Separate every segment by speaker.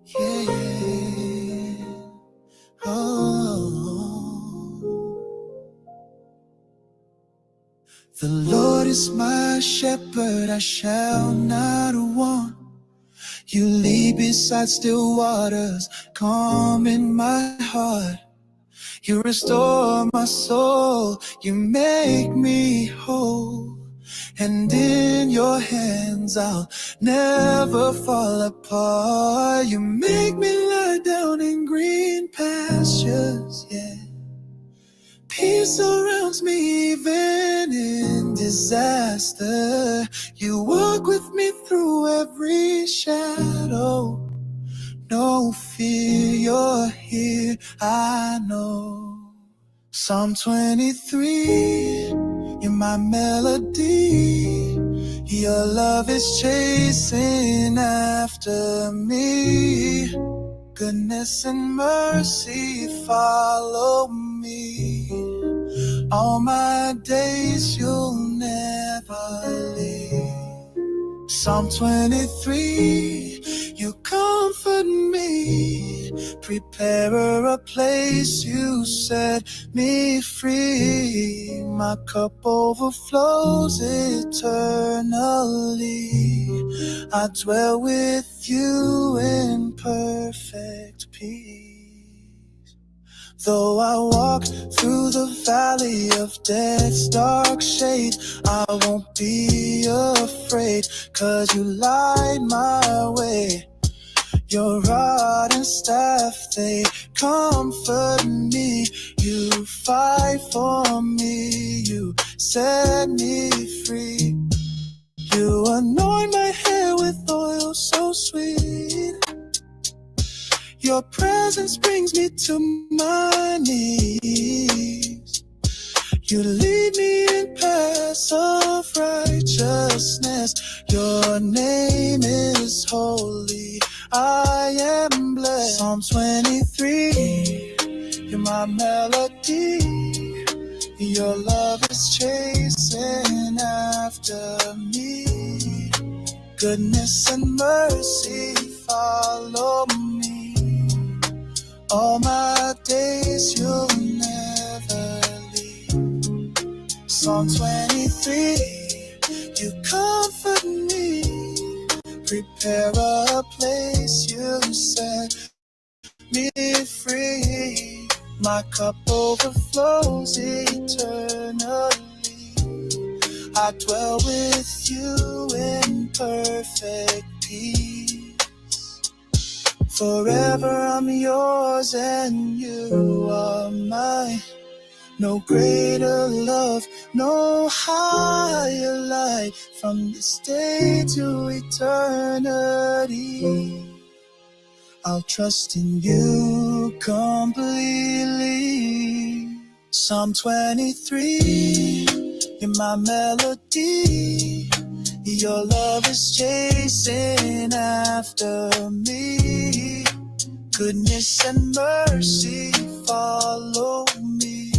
Speaker 1: yeah. Oh. The Lord is my shepherd, I shall not want. You lead beside still waters, calm in my heart. You restore my soul, you make me whole. And in your hands I'll never fall apart. You make me lie down in green pastures, yeah. Peace surrounds me even in disaster. You walk with me through every shadow. No fear, you're here, I know. Psalm 23, you're my melody. Your love is chasing after me. Goodness and mercy follow me. All my days you'll never leave. Psalm 23, you comfort me, prepare a place, you set me free. My cup overflows eternally. I dwell with you in perfect peace. Though I walk through the valley of death's dark shade, I won't be afraid, 'cause you light my way. Your rod and staff, they comfort me. You fight for me, you set me free. You anoint my hair with oil so sweet. Your presence brings me to my knees. You lead me in paths of righteousness. Your name is holy, I am blessed. Psalm 23, you're my melody. Your love is chasing after me. Goodness and mercy follow me. All my days you'll never leave. Psalm 23, you comfort me, prepare a place, you set me free. My cup overflows eternally. I dwell with you in perfect peace. Forever I'm yours and you are mine. No greater love, no higher light. From this day to eternity, I'll trust in you completely. Psalm 23, you're my melody. Your love is chasing after me. Goodness and mercy follow me.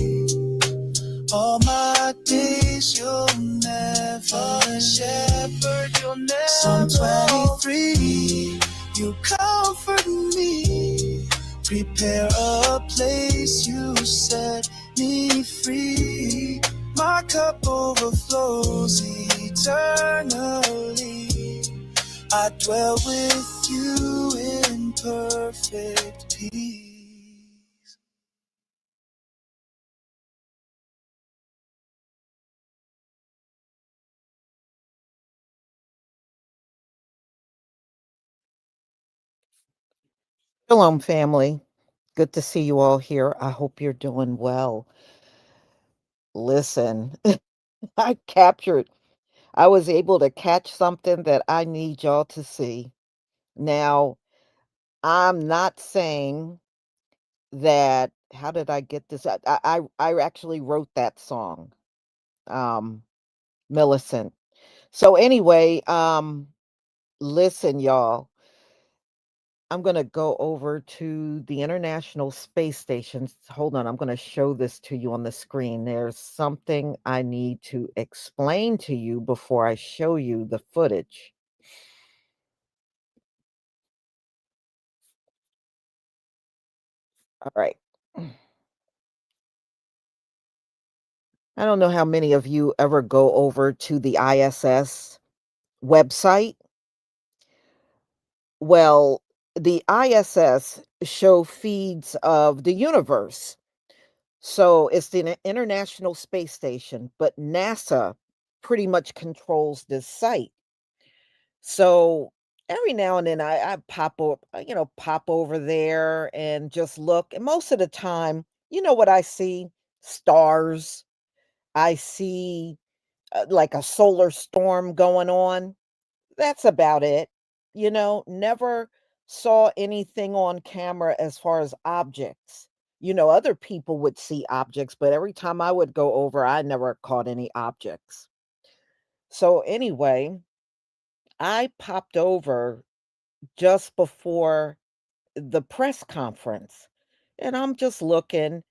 Speaker 1: All my days you'll never shepherd, you'll never. Psalm 23, you comfort me, prepare a place, you set me free. My cup overflows eternally. I dwell with you in perfect peace.
Speaker 2: Shalom, family. Good to see you all here. I hope you're doing well. Listen, I captured, I was able to catch something that I need y'all to see. Now, I'm not saying that, how did I get this? I actually wrote that song, um, Millicent. So anyway, listen, y'all. I'm going to go over to the International Space Station. Hold on, I'm going to show this to you on the screen. There's something I need to explain to you before I show you the footage. All right. I don't know how many of you ever go over to the ISS website. Well, the ISS show feeds of the universe. So it's the International Space Station, but NASA pretty much controls this site. So every now and then I pop up, pop over there and just look. And most of the time, you know what I see? Stars. I see like a solar storm going on. That's about it. Never saw anything on camera as far as objects. Other people would see objects, but every time I would go over, I never caught any objects. So anyway, I popped over just before the press conference and I'm just looking,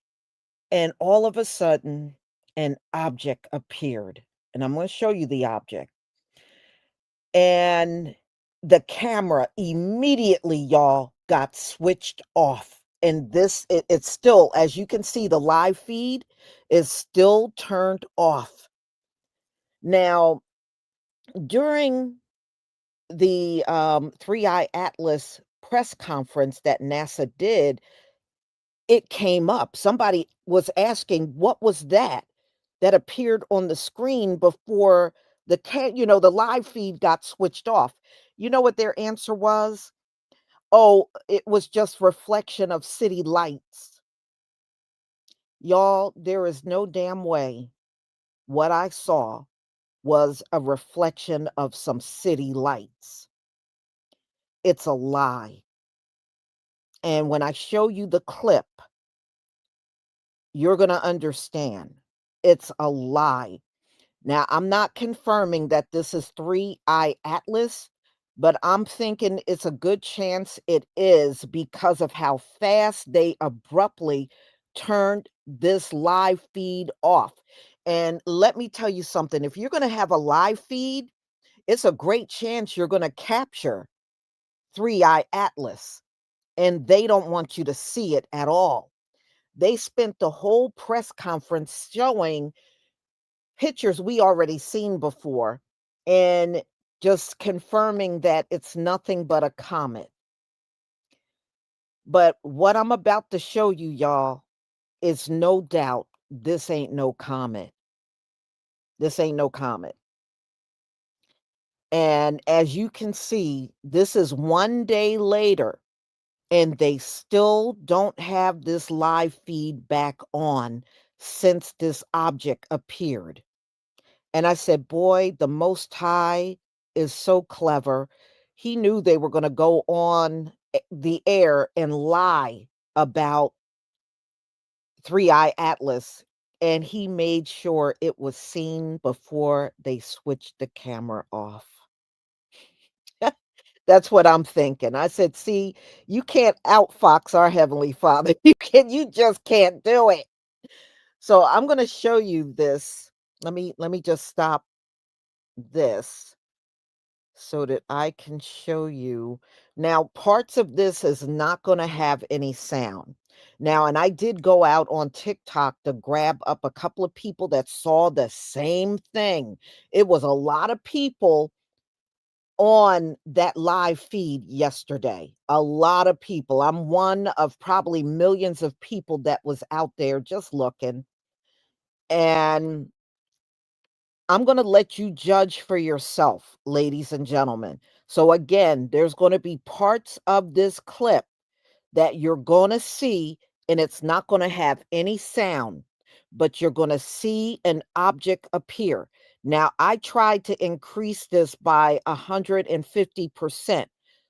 Speaker 2: and all of a sudden, an object appeared. And I'm going to show you the object. And the camera immediately, y'all, got switched off. And it's still, as you can see, the live feed is still turned off. Now, during the 3i Atlas press conference that NASA did, it came up. Somebody was asking, what was that appeared on the screen before the live feed got switched off? You know what their answer was? Oh, it was just reflection of city lights. Y'all, there is no damn way what I saw was a reflection of some city lights. It's a lie. And when I show you the clip, you're going to understand. It's a lie. Now, I'm not confirming that this is 3i Atlas, but I'm thinking it's a good chance it is because of how fast they abruptly turned this live feed off. And let me tell you something, if you're going to have a live feed, it's a great chance you're going to capture 3i Atlas, and they don't want you to see it at all. They spent the whole press conference showing pictures we already seen before and just confirming that it's nothing but a comet. But what I'm about to show you, y'all, is no doubt this ain't no comet. This ain't no comet. And as you can see, this is one day later, and they still don't have this live feed back on since this object appeared. And I said, "Boy, the Most High is so clever." He knew they were gonna go on the air and lie about 3i Atlas, and he made sure it was seen before they switched the camera off. That's what I'm thinking. I said, "See, you can't outfox our Heavenly Father. You just can't do it." So I'm gonna show you this. Let me just stop this so that I can show you. Now, parts of this is not going to have any sound. Now, and I did go out on TikTok to grab up a couple of people that saw the same thing. It was a lot of people on that live feed yesterday. A lot of people. I'm one of probably millions of people that was out there just looking. And I'm going to let you judge for yourself, ladies and gentlemen. So, again, there's going to be parts of this clip that you're going to see, and it's not going to have any sound, but you're going to see an object appear. Now, I tried to increase this by 150%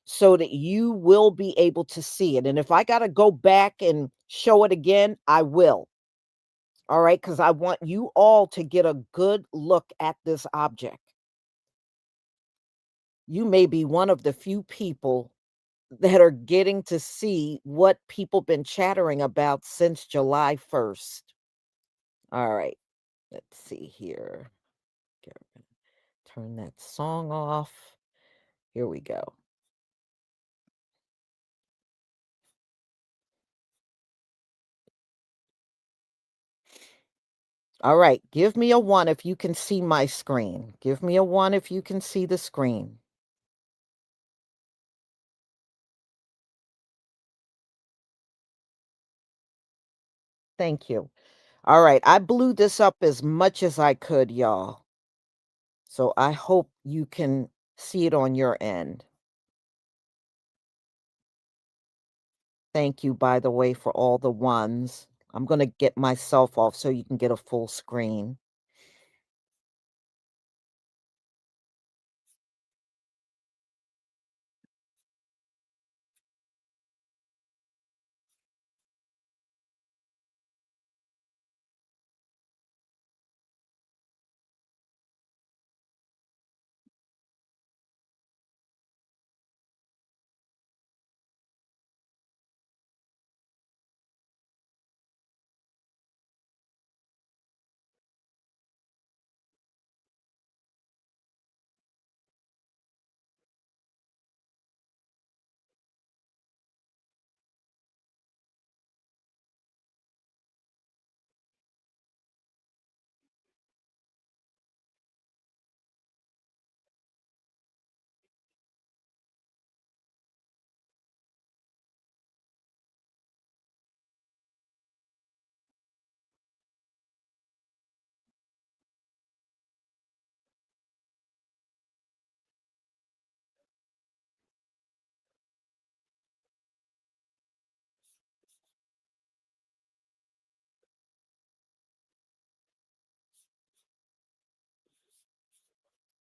Speaker 2: so that you will be able to see it. And if I got to go back and show it again, I will. All right, because I want you all to get a good look at this object. You may be one of the few people that are getting to see what people been chattering about since July 1st. All right, let's see here. Turn that song off. Here we go. All right, give me a 1 if you can see my screen. Give me a 1 if you can see the screen. Thank you. All right, I blew this up as much as I could, y'all. So I hope you can see it on your end. Thank you, by the way, for all the ones. I'm gonna get myself off so you can get a full screen.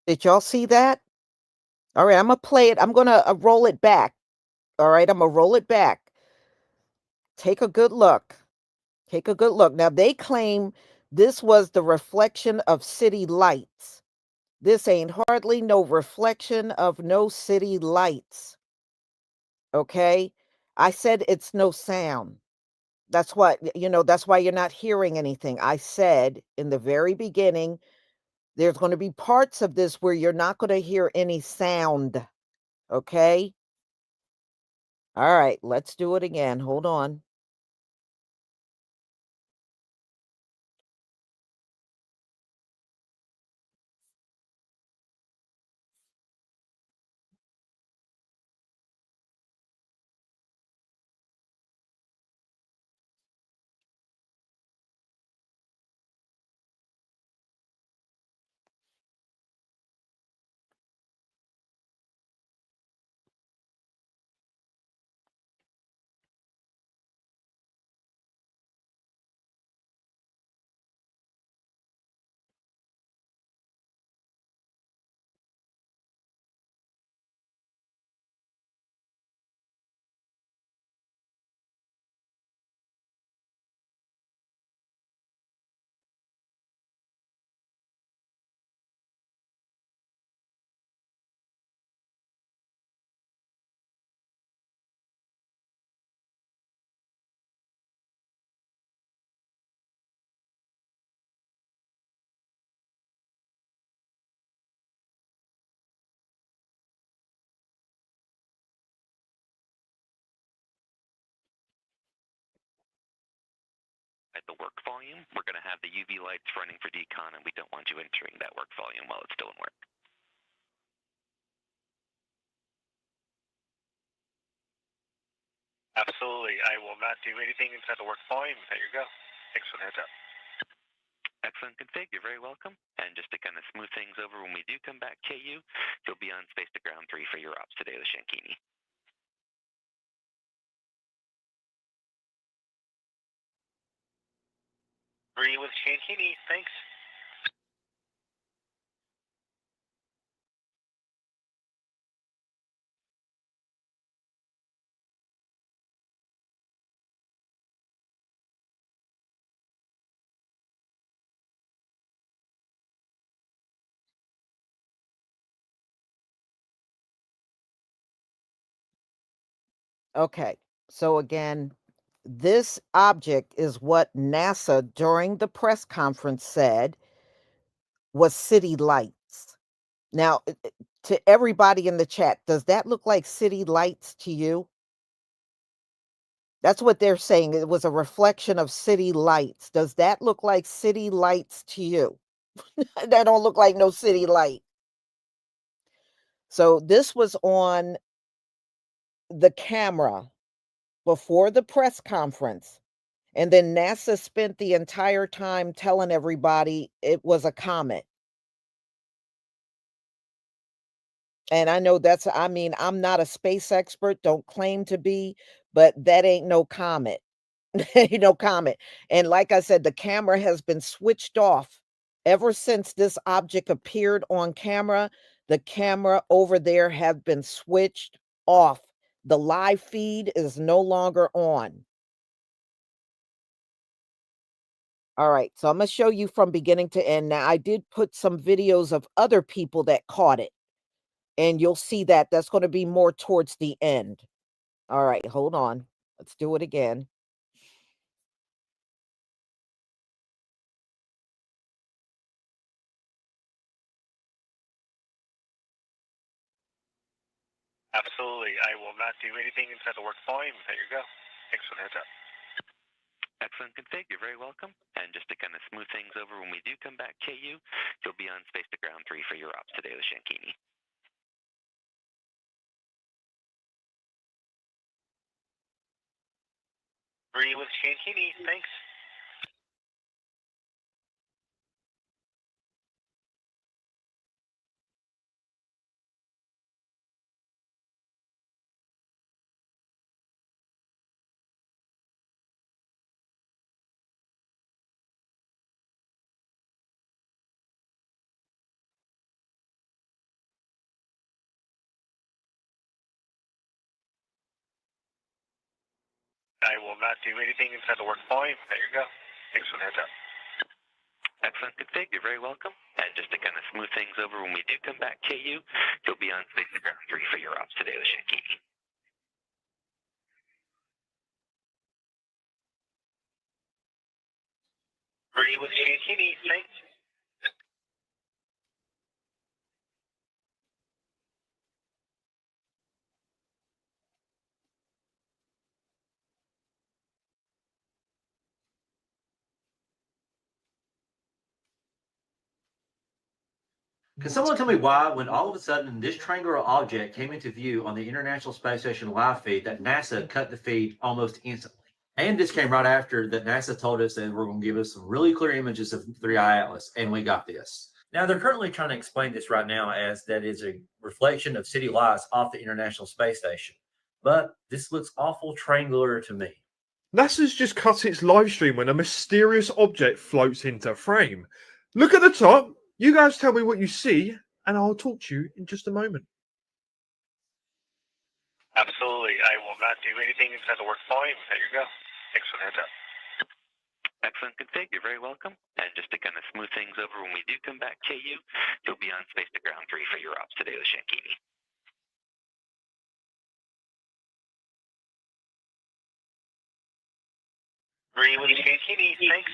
Speaker 2: Did y'all see that? All right, Imma play it. I'm gonna, roll it back. All right, Imma roll it back. Take a good look. Take a good look. Now, they claim this was the reflection of city lights. This ain't hardly no reflection of no city lights, okay? I said it's no sound. That's what that's why you're not hearing anything. I said in the very beginning, there's gonna be parts of this where you're not gonna hear any sound, okay? Alright, let's do it again. Hold on.
Speaker 1: At the work volume, we're going to have the UV lights running for decon, and we don't want you entering that work volume while it's still in work. Absolutely. I will not do anything inside the work volume. There you go. Thanks for the heads up. Excellent config. You're very welcome. And just to kind of smooth things over when we do come back, KU, you'll be on space to ground 3 for your ops today with Shankini. 3 with Shankini. Thanks.
Speaker 2: Okay. So again, this object is what NASA during the press conference said was city lights. Now, to everybody in the chat, does that look like city lights to you? That's what they're saying. It was a reflection of city lights. Does that look like city lights to you? That don't look like no city light. So this was on the camera before the press conference. And then NASA spent the entire time telling everybody it was a comet. And I know I mean, I'm not a space expert, don't claim to be, but that ain't no comet. No comet. And like I said, the camera has been switched off ever since this object appeared on camera. The camera over there have been switched off. The live feed is no longer on. All right, so I'm gonna show you from beginning to end. Now, I did put some videos of other people that caught it, and you'll see that that's gonna be more towards the end. All right, hold on. Let's do it again.
Speaker 1: Absolutely. I will not do anything inside the work volume without your go. Thanks for the heads up.
Speaker 3: Excellent config. You're very welcome. And just to kind of smooth things over when we do come back to you, you'll be on space to ground 3 for your ops today with Shankini.
Speaker 1: Three with Shankini. Thanks. I will not do anything inside the work volume without your go. Thanks for the heads up.
Speaker 3: Excellent config. You're very welcome. And just to kind of smooth things over when we do come back to you, you'll be on space to ground 3 for your ops today with Shankini.
Speaker 1: Three with Shankini. Thanks.
Speaker 4: Can someone tell me why, when all of a sudden this triangular object came into view on the International Space Station live feed, that NASA cut the feed almost instantly? And this came right after that NASA told us that we're going to give us some really clear images of 3i Atlas, and we got this. Now, they're currently trying to explain this right now as that is a reflection of city lights off the International Space Station. But this looks awful triangular to me.
Speaker 5: NASA's just cut its live stream when a mysterious object floats into frame. Look at the top. You guys tell me what you see, and I'll talk to you in just a moment.
Speaker 1: Absolutely. I will not do anything inside the work volume without your go. Thanks for the heads up.
Speaker 3: Excellent config. You're very welcome. And just to kind of smooth things over when we do come back to you, you'll be on space to ground 3 for your ops today with Shankini.
Speaker 1: Three with Shankini. Thanks.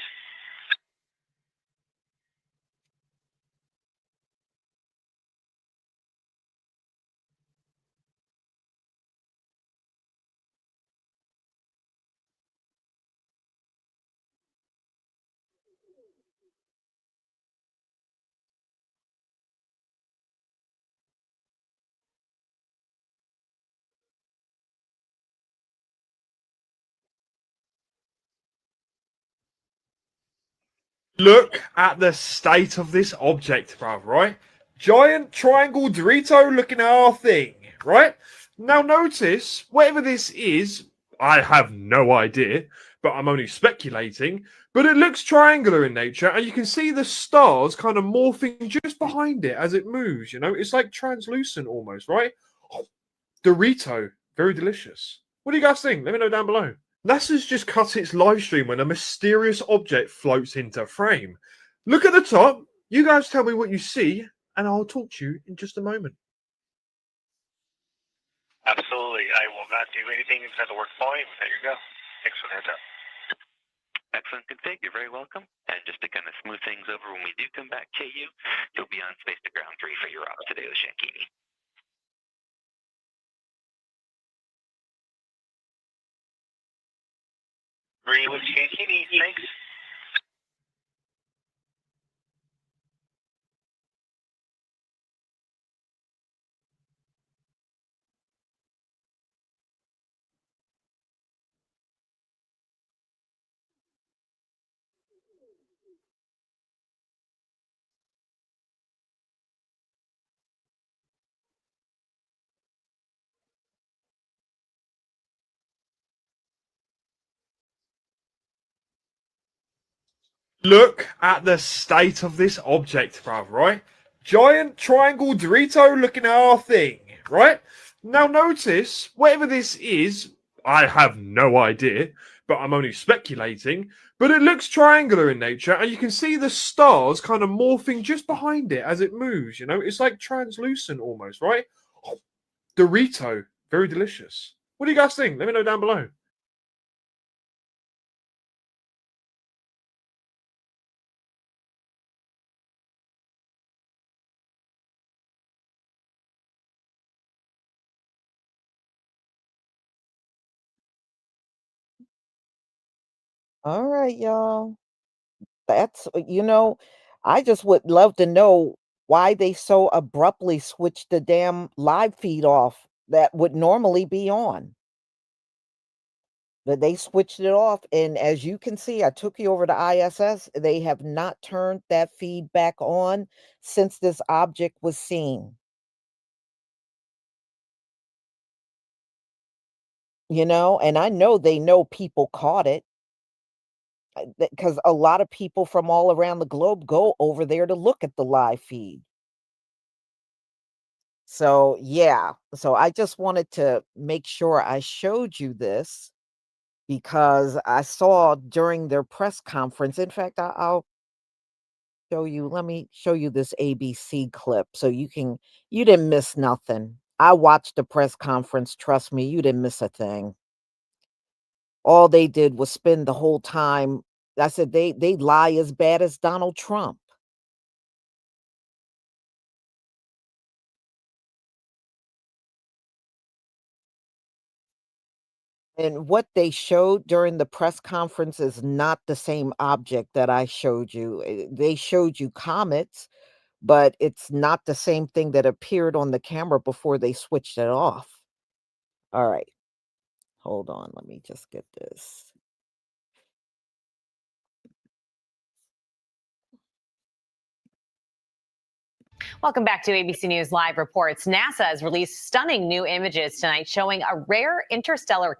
Speaker 5: Look at the state of this object, bruv, right? Giant triangle Dorito looking at our thing, right? Now notice, whatever this is, I have no idea, but I'm only speculating, but it looks triangular in nature, and you can see the stars kind of morphing just behind it as it moves, you know? It's like translucent almost, right? Dorito, very delicious. What do you guys think? Let me know down below. NASA's just cut its live stream when a mysterious object floats into frame. Look at the top. You guys tell me what you see, and I'll talk to you in just a moment.
Speaker 1: Absolutely. I will not do anything inside the work volume without your go. Thanks for the heads up.
Speaker 3: Excellent config. You're very welcome. And just to kind of smooth things over when we do come back to you, you'll be on space to ground 3 for your ops today with Shankini. Agree with Kitty, thanks.
Speaker 5: Look at the state of this object, bruv, right? Giant triangle Dorito looking at our thing, right? Now notice, whatever this is, I have no idea, but I'm only speculating, but it looks triangular in nature, and you can see the stars kind of morphing just behind it as it moves, you know? It's like translucent almost, right? Dorito, very delicious. What do you guys think? Let me know down below.
Speaker 2: All right, y'all. That's I just would love to know why they so abruptly switched the damn live feed off that would normally be on. But they switched it off, and as you can see, I took you over to ISS. They have not turned that feed back on since this object was seen. And I know they know people caught it because a lot of people from all around the globe go over there to look at the live feed. So, yeah. So I just wanted to make sure I showed you this because I saw during their press conference. In fact, I'll show you. Let me show you this ABC clip so you didn't miss nothing. I watched the press conference. Trust me, you didn't miss a thing. All they did was spend the whole time. I said they lie as bad as Donald Trump. And what they showed during the press conference is not the same object that I showed you. They showed you comets, but it's not the same thing that appeared on the camera before they switched it off. All right. Hold on. Let me just get this.
Speaker 6: Welcome back to ABC News Live Reports. NASA has released stunning new images tonight showing a rare interstellar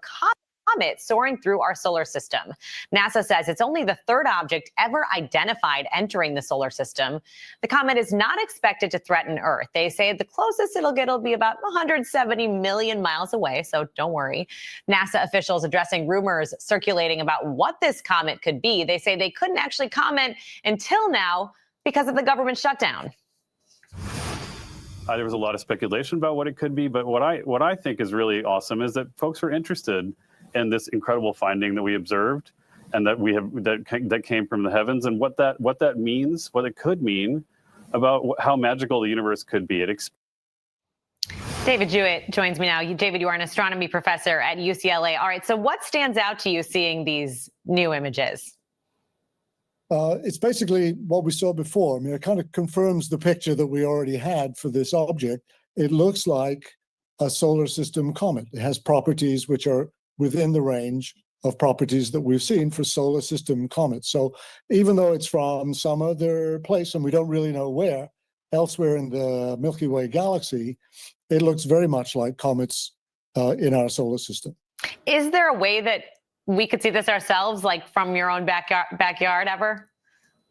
Speaker 6: comet soaring through our solar system. NASA says it's only the third object ever identified entering the solar system. The comet is not expected to threaten Earth. They say the closest it'll get will be about 170 million miles away, so don't worry. NASA officials addressing rumors circulating about what this comet could be. They say they couldn't actually comment until now because of the government shutdown.
Speaker 7: There was a lot of speculation about what it could be, but what I think is really awesome is that folks are interested in this incredible finding that we observed, and that came from the heavens, and what that means, what it could mean about how magical the universe could be.
Speaker 6: David Jewett joins me now. David, you are an astronomy professor at UCLA. All right, so what stands out to you seeing these new images?
Speaker 8: It's basically what we saw before. I mean, it kind of confirms the picture that we already had for this object. It looks like a solar system comet. It has properties which are within the range of properties that we've seen for solar system comets. So even though it's from some other place, and we don't really know where, elsewhere in the Milky Way galaxy, it looks very much like comets in our solar system.
Speaker 6: Is there a way that we could see this ourselves, like from your own backyard ever?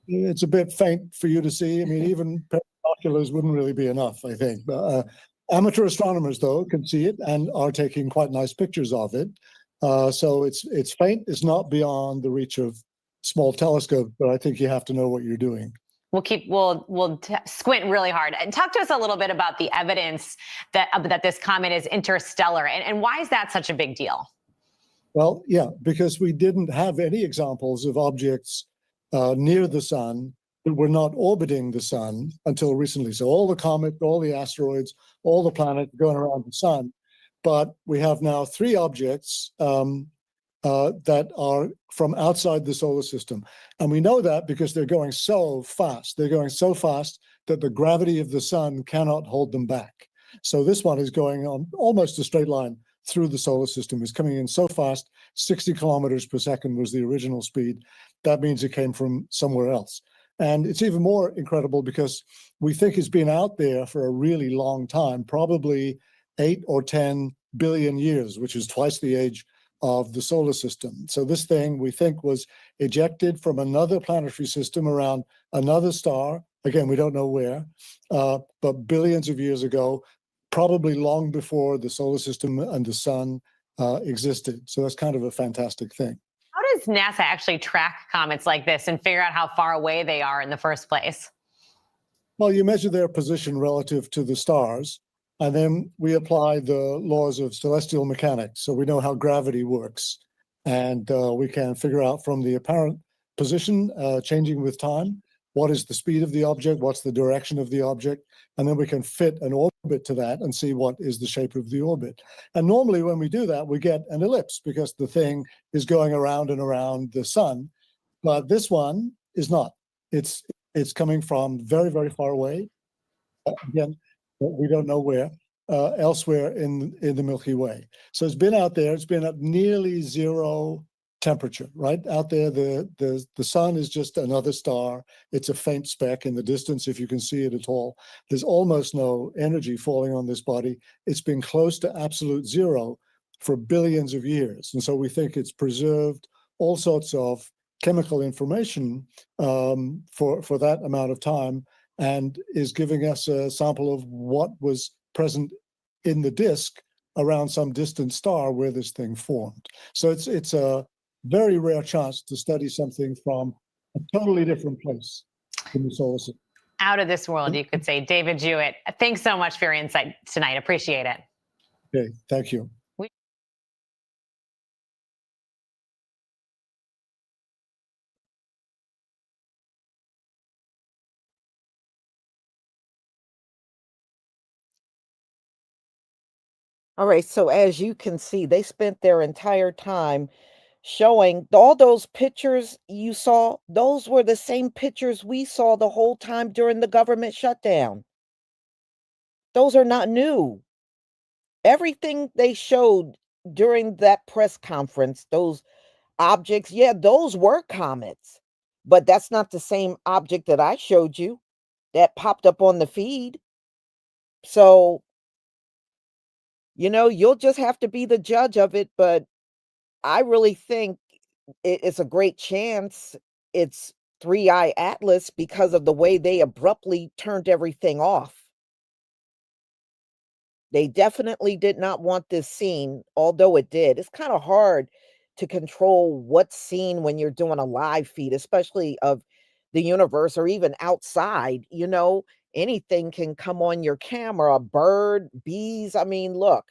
Speaker 8: It's a bit faint for you to see. I mean, even binoculars wouldn't really be enough, I think. But amateur astronomers, though, can see it and are taking quite nice pictures of it. So it's faint. It's not beyond the reach of small telescopes, but I think you have to know what you're doing.
Speaker 6: We'll squint really hard and talk to us a little bit about the evidence that this comet is interstellar, and why is that such a big deal?
Speaker 8: Well, yeah, because we didn't have any examples of objects near the sun that were not orbiting the sun until recently. So all the comets, all the asteroids, all the planets going around the sun. But we have now three objects that are from outside the solar system. And we know that because they're going so fast. They're going so fast that the gravity of the sun cannot hold them back. So this one is going on almost a straight line through the solar system. It's coming in so fast, 60 kilometers per second was the original speed. That means it came from somewhere else. And it's even more incredible because we think it's been out there for a really long time, probably 8 or 10 billion years, which is twice the age of the solar system. So this thing we think was ejected from another planetary system around another star. Again, we don't know where, but billions of years ago, probably long before the solar system and the sun existed. So that's kind of a fantastic thing.
Speaker 6: How does NASA actually track comets like this and figure out how far away they are in the first place?
Speaker 8: Well, you measure their position relative to the stars, and then we apply the laws of celestial mechanics. So we know how gravity works, and we can figure out from the apparent position changing with time, what is the speed of the object, what's the direction of the object, and then we can fit an orbit to that and see what is the shape of the orbit. And normally when we do that, we get an ellipse because the thing is going around and around the sun. But this one is not. It's coming from very, very far away. Again, we don't know where, elsewhere in the Milky Way. So it's been out there. It's been at nearly zero temperature, right? Out there, the sun is just another star. It's a faint speck in the distance, if you can see it at all. There's almost no energy falling on this body. It's been close to absolute zero for billions of years. And so we think it's preserved all sorts of chemical information for that amount of time, and is giving us a sample of what was present in the disk around some distant star where this thing formed. So it's a very rare chance to study something from a totally different place in the solar system.
Speaker 6: Out of this world, you could say. David Jewett, thanks so much for your insight tonight. Appreciate it.
Speaker 8: Okay, thank you.
Speaker 2: All right, so as you can see, they spent their entire time showing all those pictures you saw, those were the same pictures we saw the whole time during the government shutdown. Those are not new. Everything they showed during that press conference, those objects, yeah, those were comets. But that's not the same object that I showed you that popped up on the feed. So, you'll just have to be the judge of it, but I really think it's a great chance it's Three-Eye Atlas because of the way they abruptly turned everything off. They definitely did not want this seen, although it did. It's kind of hard to control what's seen when you're doing a live feed, especially of the universe or even outside, anything can come on your camera, a bird, bees. I mean, look,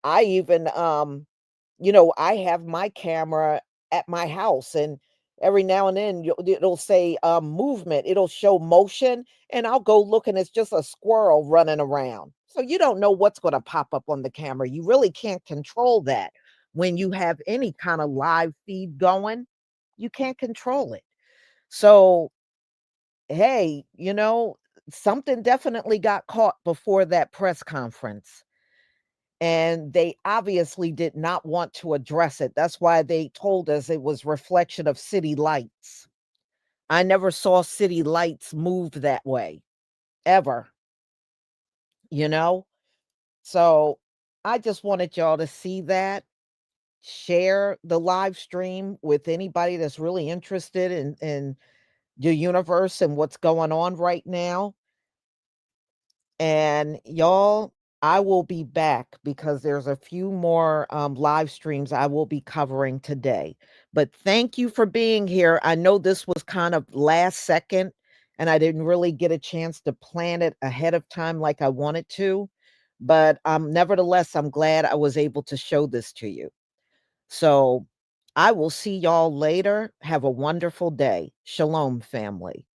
Speaker 2: I even I have my camera at my house, and every now and then it'll say movement, it'll show motion, and I'll go look and it's just a squirrel running around. So you don't know what's going to pop up on the camera. You really can't control that when you have any kind of live feed going. You can't control it. So, hey, something definitely got caught before that press conference. And they obviously did not want to address it. That's why they told us it was reflection of city lights. I never saw city lights move that way, ever. You know? So, I just wanted y'all to see that, share the live stream with anybody that's really interested in the universe and what's going on right now. And y'all, I will be back because there's a few more live streams I will be covering today. But thank you for being here. I know this was kind of last second, and I didn't really get a chance to plan it ahead of time like I wanted to. But nevertheless, I'm glad I was able to show this to you. So I will see y'all later. Have a wonderful day. Shalom, family.